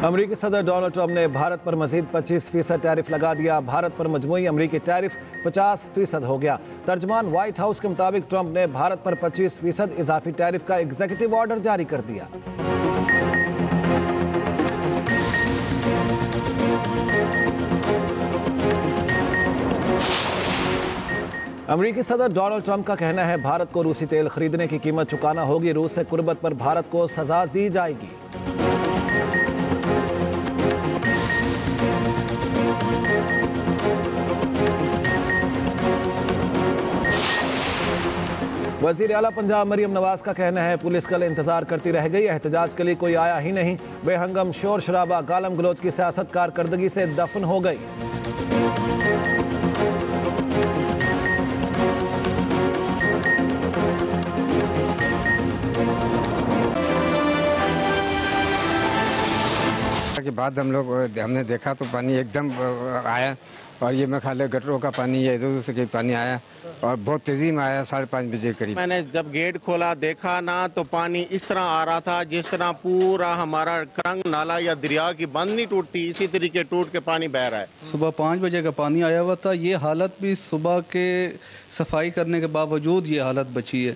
अमरीकी सदर Donald Trump ने भारत पर मजीद 25% टैरिफ लगा दिया। भारत पर मजमूई अमरीकी टैरिफ 50% हो गया। तर्जमान व्हाइट हाउस के मुताबिक ट्रंप ने भारत पर 25% इजाफी टैरिफ का एग्जीक्यूटिव ऑर्डर जारी कर दिया। अमरीकी सदर डोनाल्ड ट्रंप का कहना है भारत को रूसी तेल खरीदने की कीमत चुकाना होगी। रूस से कुर्बत पर भारत को सजा दी जाएगी। वजीर आला पंजाब मरियम नवाज का कहना है पुलिस कल इंतजार करती रह गई, एहतजाज के लिए कोई आया ही नहीं। बेहंगम शोर शराबा गालम गलोच की सियासत कारकर्दगी से दफन हो गई। के बाद हमने देखा तो पानी एकदम आया और ये मैं खाले गटरों का पानी है, इधर से पानी आया और बहुत तेजी में आया। 5:30 बजे करीब मैंने जब गेट खोला देखा ना तो पानी इस तरह आ रहा था जिस तरह पूरा हमारा करंग नाला या दरिया की बंद नहीं टूटती, इसी तरीके टूट के पानी बह रहा है। सुबह 5 बजे का पानी आया हुआ था। ये हालत भी सुबह के सफाई करने के बावजूद ये हालत बची है।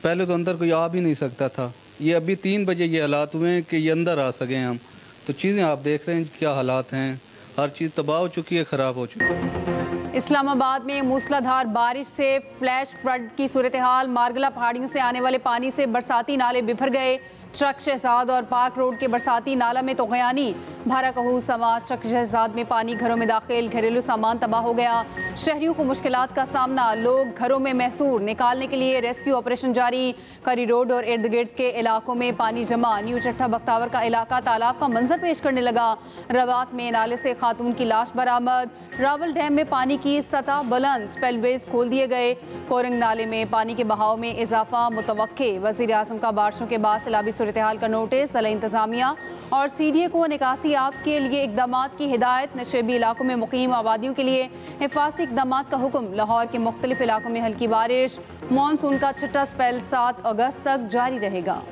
पहले तो अंदर कोई आ भी नहीं सकता था। ये अभी 3 बजे ये हालात हुए हैं कि ये अंदर आ सकें हम। तो चीज़ें आप देख रहे हैं क्या हालात हैं। हर चीज़ तबाह हो चुकी है, ख़राब हो चुकी है। इस्लामाबाद में मूसलाधार बारिश से फ्लैश फ्लड की सूरत हाल। मारगला पहाड़ियों से आने वाले पानी से बरसाती नाले बिफर गए। ट्रक शहजाद और पार्क रोड के बरसाती नाला में तो गयानी भारा कहू समा। ट्रक शहजाद में पानी घरों में दाखिल, घरेलू सामान तबाह हो गया। शहरियों को मुश्किलात का सामना, लोग घरों में महसूर। निकालने के लिए रेस्क्यू ऑपरेशन जारी। करी रोड और इर्द गिर्द के इलाकों में पानी जमा। न्यू चट्टा बख्तावर का इलाका तालाब का मंजर पेश करने लगा। रवात में नाले से खातून की लाश बरामद। रावल डैम में पानी की सतह बुलंद, स्पेलवेज खोल दिए गए। कोरंग नाले में पानी के बहाव में इजाफा मुतवक्के। वज़ीर आज़म का बारिशों के बाद सैलाबी सूरत हाल का नोटिस। अला इंतजामिया और CDA को निकासी आप के लिए इकदामात की हिदायत। नशेबी इलाकों में मुकीम आबादियों के लिए हिफाजती इकदामात का हुक्म। लाहौर के मुख्तलिफ इलाकों में हल्की बारिश। मानसून का छठा स्पेल 7 अगस्त तक जारी रहेगा।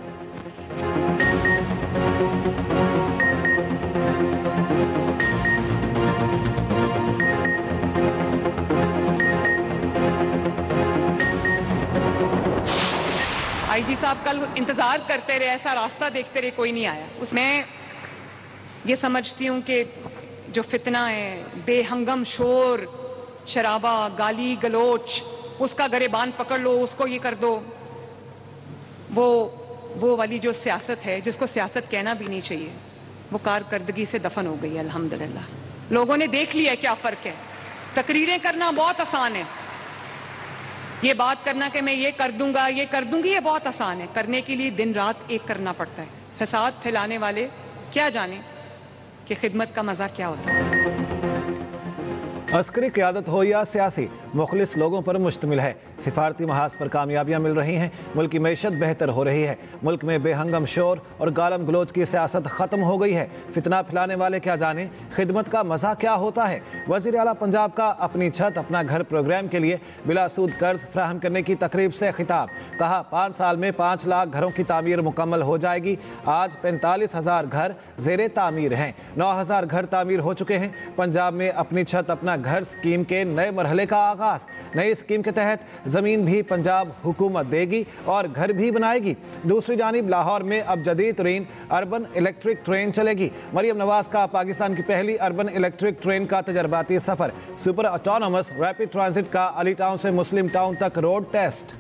IG साहब कल इंतजार करते रहे, ऐसा रास्ता देखते रहे, कोई नहीं आया। उसमें ये समझती हूँ कि जो फितना है, बेहंगम शोर शराबा गाली गलोच, उसका गरेबान पकड़ लो, उसको ये कर दो, वो वाली जो सियासत है जिसको सियासत कहना भी नहीं चाहिए, वो कारकर्दगी से दफन हो गई। अल्हम्दुलिल्लाह लोगों ने देख लिया क्या फ़र्क है। तकरीरें करना बहुत आसान है, ये बात करना कि मैं ये कर दूंगा ये कर दूंगी, ये बहुत आसान है। करने के लिए दिन रात एक करना पड़ता है। फसाद फैलाने वाले क्या जाने कि खिदमत का मजा क्या होता है। अस्करी क़यादत हो या सियासी, मुखलिस लोगों पर मुश्तमिल है। सिफारती महाज पर कामयाबियाँ मिल रही हैं। मुल्क की मैशत बेहतर हो रही है। मुल्क में बेहंगम शोर और गालम गलोच की सियासत ख़त्म हो गई है। फितना फैलाने वाले क्या जाने खिदमत का मज़ा क्या होता है। वज़ीर आला पंजाब का अपनी छत अपना घर प्रोग्राम के लिए बिलासूद कर्ज फ्राहम करने की तकरीब से खिताब। कहा 5 साल में 5 लाख घरों की तामीर मुकम्मल हो जाएगी। आज 45,000 घर ज़ेरे तामीर हैं। 9,000 घर तामीर हो चुके हैं। पंजाब में अपनी छत अपना घर स्कीम के नए मरहले का आगाज। नई स्कीम के तहत जमीन भी पंजाब हुकूमत देगी और घर भी बनाएगी। दूसरी जानिब लाहौर में अब जदीद तरीन अर्बन इलेक्ट्रिक ट्रेन चलेगी। मरियम नवाज का पाकिस्तान की पहली अर्बन इलेक्ट्रिक ट्रेन का तजर्बाती सफर। सुपर ऑटोनोमस रैपिड ट्रांजिट का अली टाउन से मुस्लिम टाउन तक रोड टेस्ट।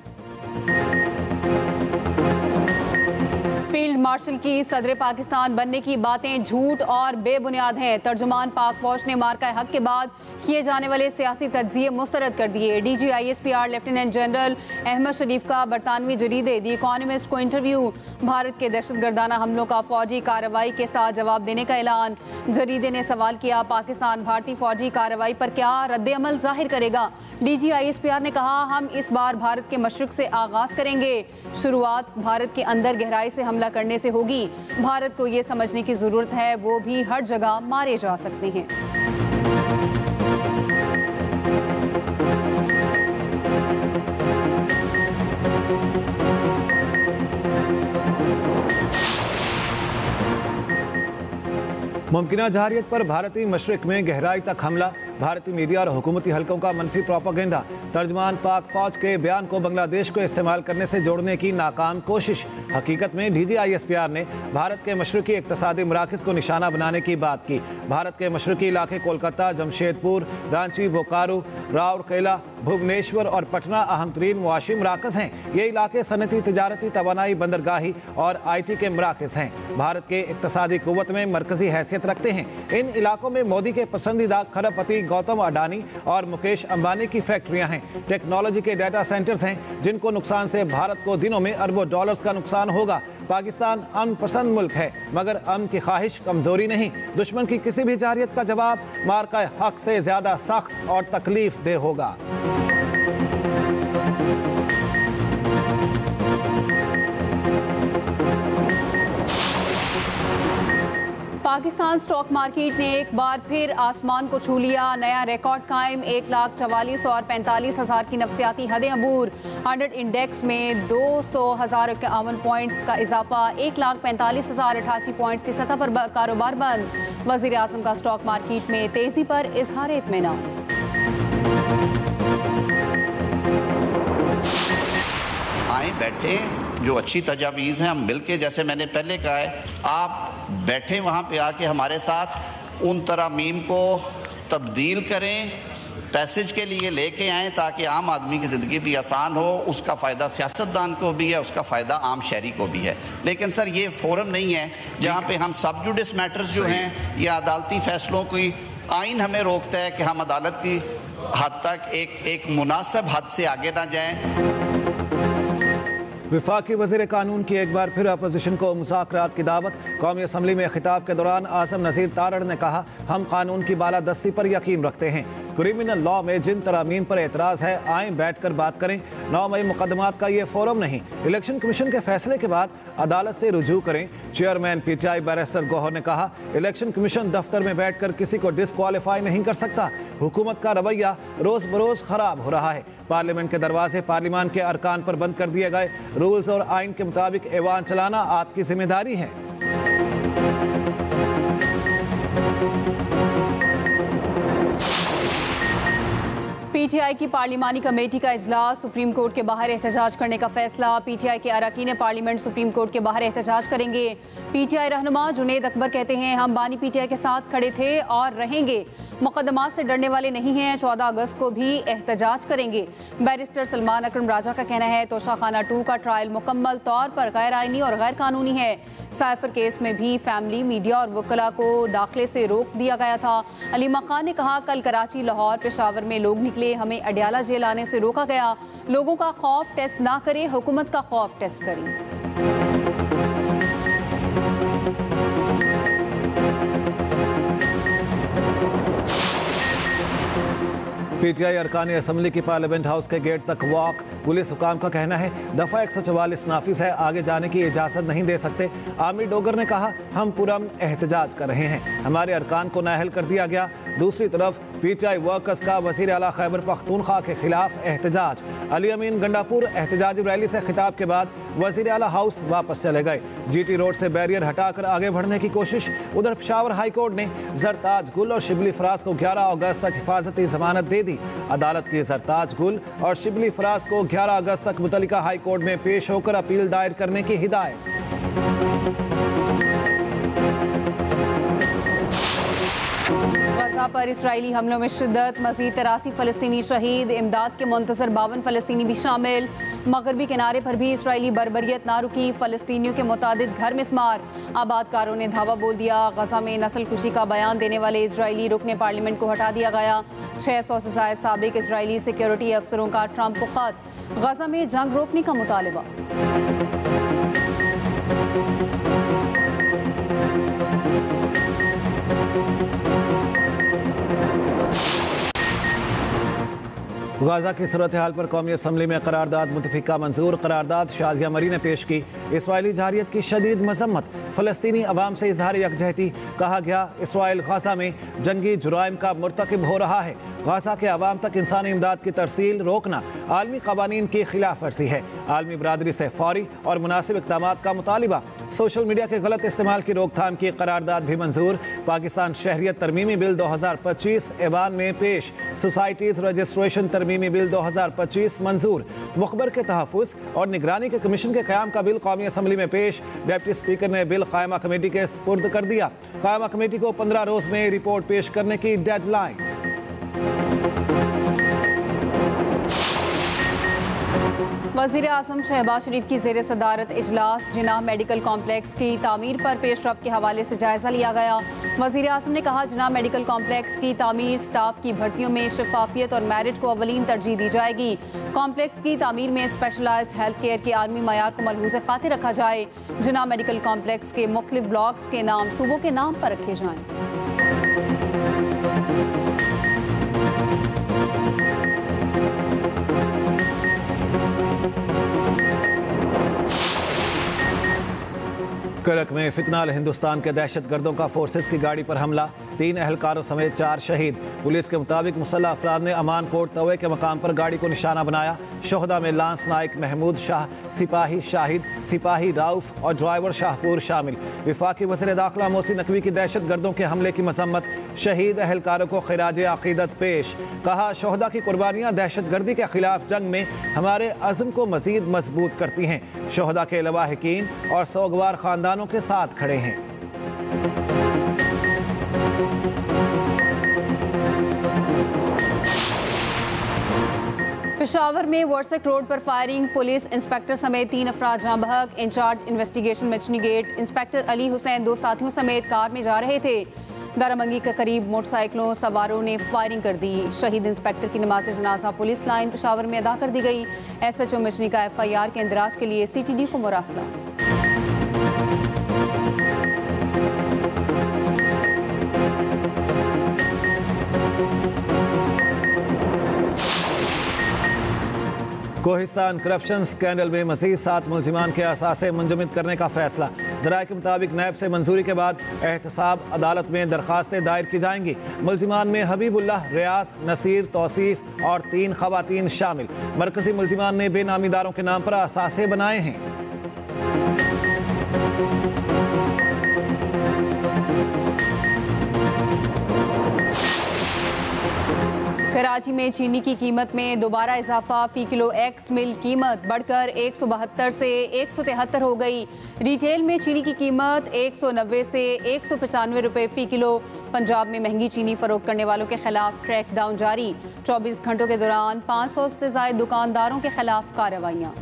फील्ड मार्शल की सदर पाकिस्तान बनने की बातें झूठ और बेबुनियाद हैं। तर्जुमान पाक फौज ने मार्का हक के बाद किए जाने वाले सियासी तज्जिए मुस्तरद कर दिए। DG ISPR lieutenant general Ahmed Sharif का बरतानवी जरीदे दी इकॉनमिस्ट को इंटरव्यू। भारत के दहशतगर्दाना हमलों का फौजी कार्रवाई के साथ जवाब देने का ऐलान। जरीदे ने सवाल किया पाकिस्तान भारतीय फौजी कार्रवाई पर क्या रद्द-ए-अमल जाहिर करेगा। DG ISPR ने कहा हम इस बार भारत के मशरिक से आगाज करेंगे। शुरुआत भारत के अंदर गहराई से हमला करने से होगी। भारत को ये समझने की जरूरत है वो भी हर जगह मारे जा सकते हैं। मुमकिना जहारियत पर भारतीय मशरिक में गहराई तक हमला, भारतीय मीडिया और हुकूमती हलकों का मनफी प्रोपेगेंडा, तर्जमान पाक फौज के बयान को बांग्लादेश को इस्तेमाल करने से जोड़ने की नाकाम कोशिश। हकीकत में DGISPR ने भारत के मशरकी इक्तसादी मराकज़ को निशाना बनाने की बात की। भारत के मशरकी इलाके कोलकाता, जमशेदपुर, रांची, बोकारो, राउरकेला, भुवनेश्वर और पटना अहम तरीन मुआशी मराकज़ हैं। ये इलाके सनती, तिजारती, तवानाई, बंदरगाही और IT के मराकज़ हैं। भारत के इक्तसादी कुव्वत में मरकजी हैसियत रखते हैं। इन इलाकों में मोदी के पसंदीदा खरबपति गौतम अडानी और मुकेश अंबानी की फैक्ट्रियां हैं। टेक्नोलॉजी के डाटा सेंटर्स हैं जिनको नुकसान से भारत को दिनों में अरबों डॉलर्स का नुकसान होगा। पाकिस्तान अमन पसंद मुल्क है, मगर अमन की ख्वाहिश कमजोरी नहीं। दुश्मन की किसी भी जारियत का जवाब मार्का हक से ज्यादा सख्त और तकलीफ दे होगा। पाकिस्तान स्टॉक मार्केट ने एक बार फिर आसमान को छू लिया। नया रिकॉर्ड कायम, 1,44,000 और 45,000 की नफसियाती हदें अबूर। 100 इंडेक्स में 200,051 पॉइंट्स का इजाफा, 1,45,088 पॉइंट्स की सतह पर कारोबार बंद। वज़ीर आज़म का स्टॉक मार्केट में तेजी पर इजहार इत्मीनान। आए बैठे, जो अच्छी तजावीज़ हैं हम मिलके, जैसे मैंने पहले कहा है, आप बैठे वहाँ पे आके हमारे साथ उन तरामीम को तब्दील करें, पैसेज के लिए लेके आएँ ताकि आम आदमी की ज़िंदगी भी आसान हो। उसका फ़ायदा सियासतदान को भी है, उसका फ़ायदा आम शहरी को भी है। लेकिन सर ये फोरम नहीं है जहाँ पे हम सब जुडिस मैटर्स जो हैं या अदालती फ़ैसलों की आइन हमें रोकता है कि हम अदालत की हद तक एक मुनासिब हद से आगे ना जाएँ। वफाकी वज़ीर कानून की एक बार फिर अपोजिशन को मुज़ाकरात की दावत। कौमी असम्बली में खिताब के दौरान आज़म नज़ीर तारड़ ने कहा, हम कानून की बालादस्ती पर यकीन रखते हैं। क्रिमिनल लॉ में जिन तरामीम पर एतराज़ है, आएँ बैठ कर बात करें। 9 मई मुकदमात का ये फोरम नहीं। इलेक्शन कमीशन के फैसले के बाद अदालत से रुजू करें। चेयरमैन PTI बैरिस्टर गौहर ने कहा, इलेक्शन कमीशन दफ्तर में बैठ कर किसी को डिस्क्वालीफाई नहीं कर सकता। हुकूमत का रवैया रोज़ बरोज़ ख़राब हो रहा है। पार्लियामेंट के दरवाजे पार्लियामान के अरकान पर बंद कर दिए गए। रूल्स और आइन के मुताबिक ऐवान चलाना आपकी जिम्मेदारी है। PTI की पार्लिमानी कमेटी का इजलास, सुप्रीम कोर्ट के बाहर एहतजाज करने का फैसला। PTI के अरकान पार्लियामेंट सुप्रीम कोर्ट के बाहर एहतजाज करेंगे। PTI रहनुमा जुनेद अकबर कहते हैं, हम बानी PTI के साथ खड़े थे और रहेंगे। मुकदमात से डरने वाले नहीं हैं। 14 अगस्त को भी एहतजाज करेंगे। बैरिस्टर सलमान अकरम राजा का कहना है, तोशाखाना 2 का ट्रायल मुकम्मल तौर पर गैर आइनी और गैर कानूनी है। साइफर केस में भी फैमिली, मीडिया और वकला को दाखिले से रोक दिया गया था। अलीमा खान ने कहा, कल कराची, लाहौर, पेशावर में लोग निकले, हमें अडियाला जेल आने से रोका गया। लोगों का खौफ टेस्ट ना करें, हुकूमत का खौफ टेस्ट करें। PTI अरकान असम्बली की पार्लियामेंट हाउस के गेट तक वॉक। पुलिस हुकाम का कहना है, दफ़ा 144 नाफिज है, आगे जाने की इजाज़त नहीं दे सकते। आमिर डोगर ने कहा, हम पुरअमन एहतजाज कर रहे हैं, हमारे अरकान को नाअहल कर दिया गया। दूसरी तरफ PTI वर्कर्स का वज़ीर आला खैबर पख्तूनख्वा के खिलाफ एहतजाज। अली अमीन गंडापुर एहतजाजी रैली से खिताब के बाद वज़ीर आला हाउस वापस चले गए। GT रोड से बैरियर हटाकर आगे बढ़ने की कोशिश। उधर पेशावर हाई कोर्ट ने जरताज गुल और शिबली फराज को 11 अगस्त तक हिफाजती जमानत दे दी। अदालत की जरताज गुल और शिबली फराज को 11 अगस्त तक मुतल्लिका हाई कोर्ट में पेश होकर अपील दायर करने की हिदायत। गजा पर इसराइली हमलों में शिद्दत, मज़ीद 83 फ़लस्तीनी शहीद, इमदाद के मुंतज़र 52 फ़लस्तीनी भी शामिल। मगरबी किनारे पर भी इसराइली बर्बरियत ना रुकी, फ़लस्तीनियों के मुतादिद घर मिस्मार। आबादकारों ने धावा बोल दिया। गजा में नस्ल कुशी का बयान देने वाले इसराइली रुकने पार्लियामेंट को हटा दिया गया। 600 से ज़ायद साबिक इसराइली सिक्योरिटी अफसरों का ट्रंप को खत। गजा में जंग रोकने का मुतालबा। गाज़ा की सूरत हाल पर कौमी असम्बली में करारदाद मुतफ़िका मंजूर। करारदाद शाजिया मरी ने पेश की। इसराइली जारियत की शदीद मजम्मत, फ़लस्तीनी अवाम से इजहार यकजहती। कहा गया, इसराइल गाज़ा में जंगी जुराइम का मुर्तकिब हो रहा है। गाजा के अवाम तक इंसानी इमदाद की तरसील रोकना आलमी कवानीन की खिलाफ वर्जी है। आलमी बरादरी से फौरी और मुनासिब इक़दामात का मुतालिबा। सोशल मीडिया के गलत इस्तेमाल की रोकथाम की करारदाद भी मंजूर। पाकिस्तान शहरियत तरमीमी बिल 2025 ऐवान में पेश। सोसाइटीज़ रजिस्ट्रेशन तरमीमी बिल 2025 मंजूर। मुखबर के तहफ़्फ़ुज़ और निगरानी के कमीशन के क़याम का बिल कौमी असम्बली में पेश। डिप्टी स्पीकर ने बिल कायमा कमेटी के सुपुर्द कर दिया। कायमा कमेटी को 15 रोज़ में रिपोर्ट पेश करने की डेडलाइन। वज़ीर आज़म शहबाज शरीफ की ज़ेर सदारत इजलास जिनाह मेडिकल कॉम्प्लेक्स की तामीर पर पेशरफ्त के हवाले से जायज़ा लिया गया। वज़ीर आज़म ने कहा, जिनाह मेडिकल कॉम्प्लेक्स की तामीर, स्टाफ की भर्तियों में शफाफियत और मेरिट को अवलीन तरजीह दी जाएगी। कॉम्प्लेक्स की तामीर में स्पेशलाइज्ड हेल्थ केयर के आलमी मयार को मलहूज़ खातिर रखा जाए। जिनाह मेडिकल कॉम्प्लेक्स के मुख्तलिफ ब्लॉक्स के नाम सूबों के नाम पर रखे जाएँ। करक में फितनाल हिंदुस्तान के दहशत गर्दों का फोर्सेस की गाड़ी पर हमला, 3 अहलकारों समेत 4 शहीद। पुलिस के मुताबिक मुसल्लह अफराद ने अमान कोट तवे के मकाम पर गाड़ी को निशाना बनाया। शोहदा में लांस नाइक महमूद शाह, सिपाही शाहिद, सिपाही राउफ और ड्राइवर शाहपुर शामिल। वफाकी वज़ीर दाखिला मोहसिन नकवी की दहशत गर्दों के हमले की मजम्मत। शहीद अहलकारों को खिराज अकीदत पेश। कहा, शोहदा की कुर्बानियाँ दहशत गर्दी के खिलाफ जंग में हमारे अज़्म को मज़ीद मजबूत करती हैं। शोहदा के लवाहिकीन और सोगवार खानदानों के साथ खड़े हैं। पेशावर में वर्सक रोड पर फायरिंग, पुलिस इंस्पेक्टर समेत 3 अफराद जाँ बहक। Incharge investigation Machni gate inspector Ali Hussain 2 साथियों समेत कार में जा रहे थे। दारामंगी के करीब मोटरसाइकिलों सवारों ने फायरिंग कर दी। शहीद इंस्पेक्टर की नमाज जनाजा पुलिस लाइन पेशावर में अदा कर दी गई। SHO मचनी का FIR के इंदराज के लिए CTD को मुरासला। कोहिस्तान करप्शन स्कैंडल में मज़ीद 7 मुल्जिमान के असासे मुंजमद करने का फैसला। ज़राए के मुताबिक नैब से मंजूरी के बाद एहतसाब अदालत में दरख्वास्तें दायर की जाएंगी। मुल्जिमान में हबीबुल्लाह, रियाज, नसीर, तौसीफ और 3 खवातीन शामिल। मरकजी मुल्जिमान ने बेनामीदारों के नाम पर असासे बनाए हैं। कराची में चीनी की कीमत में दोबारा इजाफा। फ़ी किलो एक्स मिल कीमत बढ़कर 172 से 173 हो गई। रिटेल में चीनी की कीमत 190 से 195 रुपये फ़ी किलो। पंजाब में महंगी चीनी फरोख्त करने वालों के खिलाफ क्रैकडाउन जारी। 24 घंटों के दौरान 500 से ज़ायद दुकानदारों के खिलाफ कार्रवाइयाँ।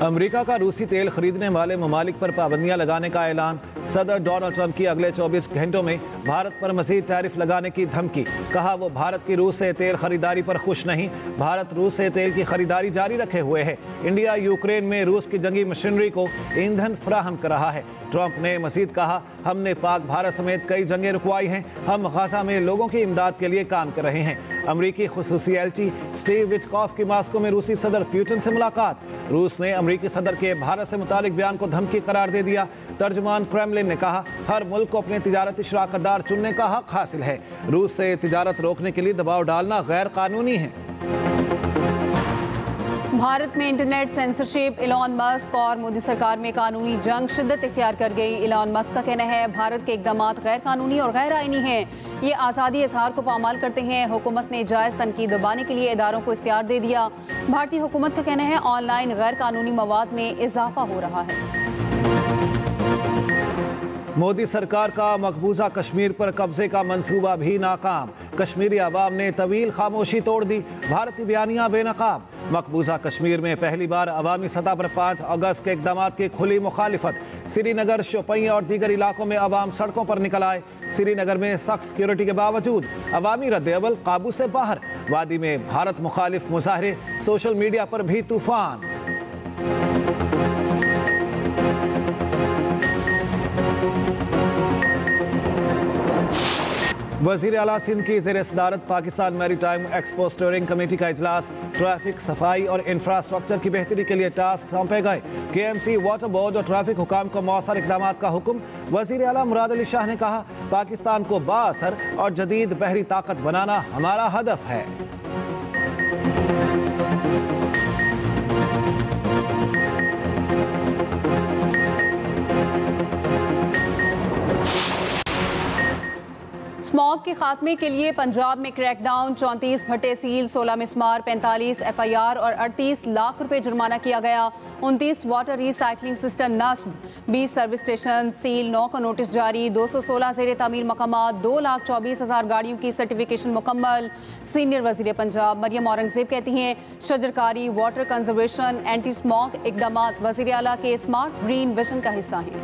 अमेरिका का रूसी तेल खरीदने वाले ममालिक पर पाबंदियां लगाने का ऐलान। सदर डोनाल्ड ट्रंप की अगले 24 घंटों में भारत पर मज़ीद टैरिफ लगाने की धमकी। कहा, वो भारत की रूस से तेल खरीदारी पर खुश नहीं। भारत रूस से तेल की खरीदारी जारी रखे हुए है। इंडिया यूक्रेन में रूस की जंगी मशीनरी को ईंधन फराहम कर रहा है। ट्रंप ने मज़ीद कहा, हमने पाक भारत समेत कई जंगें रुकवाई हैं। हम गाजा में लोगों की इमदाद के लिए काम कर रहे हैं। अमरीकी खुसूसी एलची स्टीव विटकॉफ की मास्को में रूसी सदर पुतिन से मुलाकात। रूस ने अमरीकी सदर के भारत से मुतालिक बयान को धमकी करार दे दिया। तर्जुमान क्रेमलिन ने कहा, हर मुल्क को अपने तिजारती शराकतदार चुनने का हक हासिल है। रूस से तिजारत रोकने के लिए दबाव डालना गैर कानूनी है। भारत में इंटरनेट सेंसरशिप, इलॉन मस्क और मोदी सरकार में कानूनी जंग शिद्दत इख्तियार कर गई। इलॉन मस्क का कहना है, भारत के इकदाम गैर कानूनी और गैर आईनी हैं। ये आज़ादी इजहार को पामाल करते हैं। हुकूमत ने जायज़ तनकीद दबाने के लिए इदारों को इख्तियार दे दिया। भारतीय हुकूमत का कहना है, ऑनलाइन गैर कानूनी मवाद में इजाफा हो रहा है। मोदी सरकार का मकबूजा कश्मीर पर कब्जे का मंसूबा भी नाकाम। कश्मीरी अवाम ने तवील खामोशी तोड़ दी। भारतीय बयानियां बेनकाब। मकबूजा कश्मीर में पहली बार अवामी सतह पर 5 अगस्त के इकदामात की खुली मुखालिफत। श्रीनगर, शोपियां और दीगर इलाकों में अवाम सड़कों पर निकल आए। श्रीनगर में सख्त सिक्योरिटी के बावजूद अवामी रद्द-ए-अमल काबू से बाहर। वादी में भारत मुखालिफ मुजाहरे, सोशल मीडिया पर भी तूफान। वज़ीर आला सिंध की ज़ेर सदारत Pakistan maritime expo steering committee का इजलास। ट्रैफिक, सफाई और इंफ्रास्ट्रक्चर की बेहतरी के लिए टास्क सौंपे गए। KMC, वाटर बोर्ड और ट्रैफिक हुकाम को मौसर इकदाम का हुक्म। वज़ीर आला मुराद अली शाह ने कहा, पाकिस्तान को बाअसर और जदीद बहरी ताकत बनाना हमारा हदफ है। स्मॉग के खात्मे के लिए पंजाब में क्रैकडाउन, 34 भट्टे सील, 16 मिसमार, 45 FIR और 38 लाख रुपए जुर्माना किया गया। 29 वाटर रिसाइकलिंग सिस्टम नस्ब, 20 सर्विस स्टेशन सील, 9 का नोटिस जारी, 216 ज़ेर तामीर मकामात, 2,24,000 गाड़ियों की सर्टिफिकेशन मुकम्मल। सीनियर वज़ीर पंजाब मरियम औरंगज़ेब कहती हैं, शजरकारी, वाटर कंजर्वेशन, एंटी स्मॉग इकदाम वज़ीर आला के स्मार्ट ग्रीन विजन का हिस्सा हैं।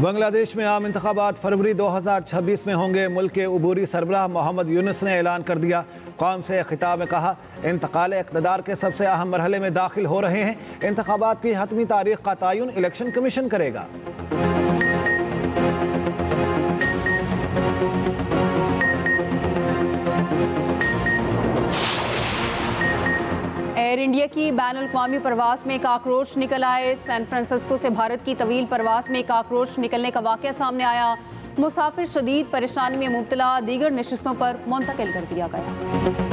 बांग्लादेश में आम इंतखाबात फरवरी 2026 में होंगे। मुल्क के उबूरी सरबराह मोहम्मद यूनुस ने ऐलान कर दिया। कौम से खिताब में कहा, इंतकाल इक़्तिदार के सबसे अहम मरहले में दाखिल हो रहे हैं। इंतखाबात की हतमी तारीख का तयन इलेक्शन कमीशन करेगा। एयर इंडिया की बैनुल-अक़वामी परवाज़ में काकरोच निकल आए। सैन फ्रांसिस्को से भारत की तवील परवाज़ में काकरोच निकलने का वाक़या सामने आया। मुसाफिर शदीद परेशानी में मुब्तला, दीगर नशिस्तों पर मुंतकिल कर दिया गया।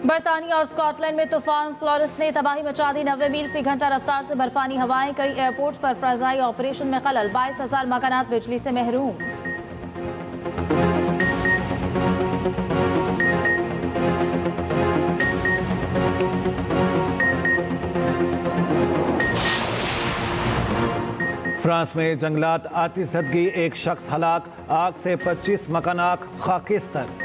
बरतानिया और स्कॉटलैंड में तूफान फ्लोरेंस ने तबाही मचा दी। 90 मील फी घंटा रफ्तार से बर्फानी हवाएं, कई एयरपोर्ट पर फजाई ऑपरेशन में खलल, 22,000 मकानात बिजली से महरूम। फ्रांस में जंगलात आतिशज़दगी, एक शख्स हलाक, आग से 25 मकानात खाकिस्तर।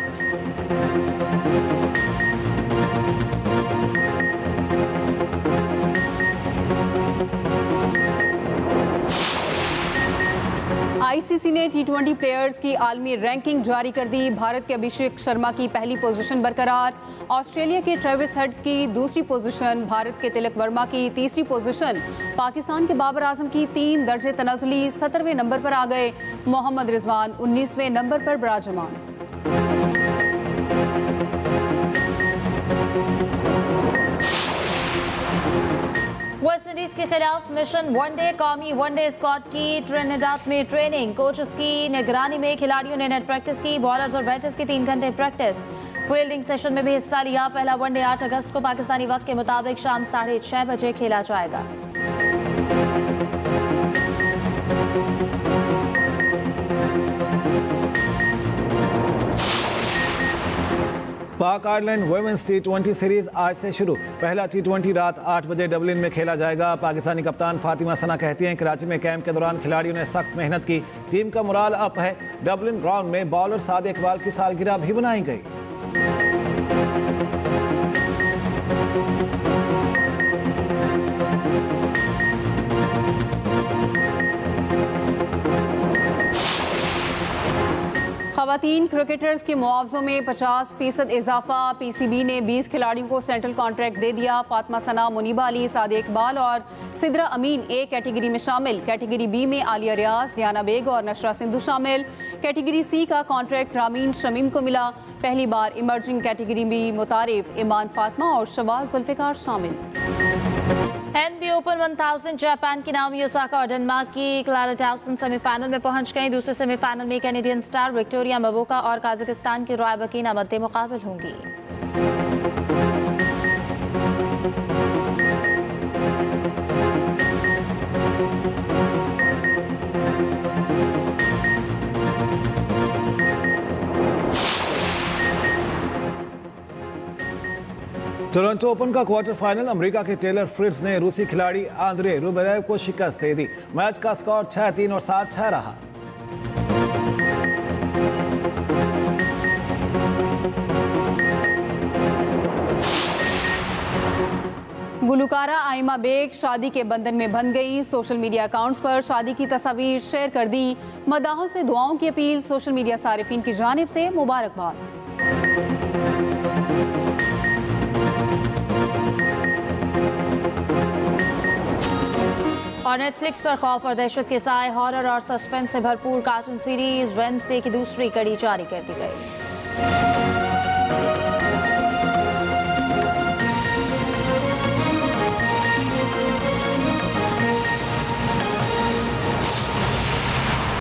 ICC ने T20 प्लेयर्स की आलमी रैंकिंग जारी कर दी। भारत के अभिषेक शर्मा की पहली पोजीशन बरकरार, ऑस्ट्रेलिया के ट्रेविस हेड की दूसरी पोजीशन, भारत के तिलक वर्मा की तीसरी पोजीशन, पाकिस्तान के बाबर आजम की 3 दर्जे तनाजुली 17वें नंबर पर आ गए। मोहम्मद रिजवान 19वें नंबर पर बराजमान। वेस्ट इंडीज के खिलाफ मिशन वनडे, कौमी वनडे स्क्वाड की ट्रिनिडाद में ट्रेनिंग, कोचेस की निगरानी में खिलाड़ियों ने नेट प्रैक्टिस की। बॉलर्स और बैटर्स की 3 घंटे प्रैक्टिस। फील्डिंग सेशन में भी हिस्सा लिया। पहला वनडे 8 अगस्त को पाकिस्तानी वक्त के मुताबिक शाम 6:30 बजे खेला जाएगा। पाक आयरलैंड वुमेन्स T20 सीरीज आज से शुरू। पहला T20 रात 8 बजे डबलिन में खेला जाएगा। पाकिस्तानी कप्तान फातिमा सना कहती हैं, कराची में कैंप के दौरान खिलाड़ियों ने सख्त मेहनत की, टीम का मोराल अप है। डबलिन ग्राउंड में बॉलर साद इकबाल की सालगिरह भी बनाई गई। खवातीन क्रिकेटर्स के मुआवजों में 50% इजाफा। PCB ने 20 खिलाड़ियों को सेंट्रल कॉन्ट्रैक्ट दे दिया। फातिमा सना, मुनीबा अली, सादे इकबाल और सिद्रा अमीन A कैटेगरी में शामिल। कैटेगरी B में आलिया रियाज, डियाना बेग और नशरा सिंधु शामिल। कैटेगरी C का कॉन्ट्रैक्ट रामीन शमीम को मिला। पहली बार इमर्जिंग कैटेगरी में मुतारिफ ईमान फातिमा और शवाल जुल्फिकार शामिल। NBA ओपन 1000 जापान की नाओमी ओसाका और डेनमार्क की क्लारा टाउसन सेमीफाइनल में पहुंच गई। दूसरे सेमीफाइनल में कैनेडियन स्टार विक्टोरिया मवोका और काजाकिस्तान की रायबकीना मद्दे मुकाबिल होंगी। टोरंटो ओपन का क्वार्टर फाइनल, अमेरिका के टेलर फ्रिट्ज ने रूसी खिलाड़ी आंद्रे रुबलेव को शिकस्त दे दी। मैच का स्कोर 6-3 और 7-6 रहा। गुलकारा आइमा बेग शादी के बंधन में बंध गई। सोशल मीडिया अकाउंट्स पर शादी की तस्वीर शेयर कर दी। मदाहों से दुआओं की अपील। सोशल मीडिया सारिफीन की जानिब से मुबारकबाद। और नेटफ्लिक्स पर खौफ और दहशत के साए हॉरर और सस्पेंस से भरपूर कार्टून सीरीज वेडनेसडे की दूसरी कड़ी जारी कर दी गई।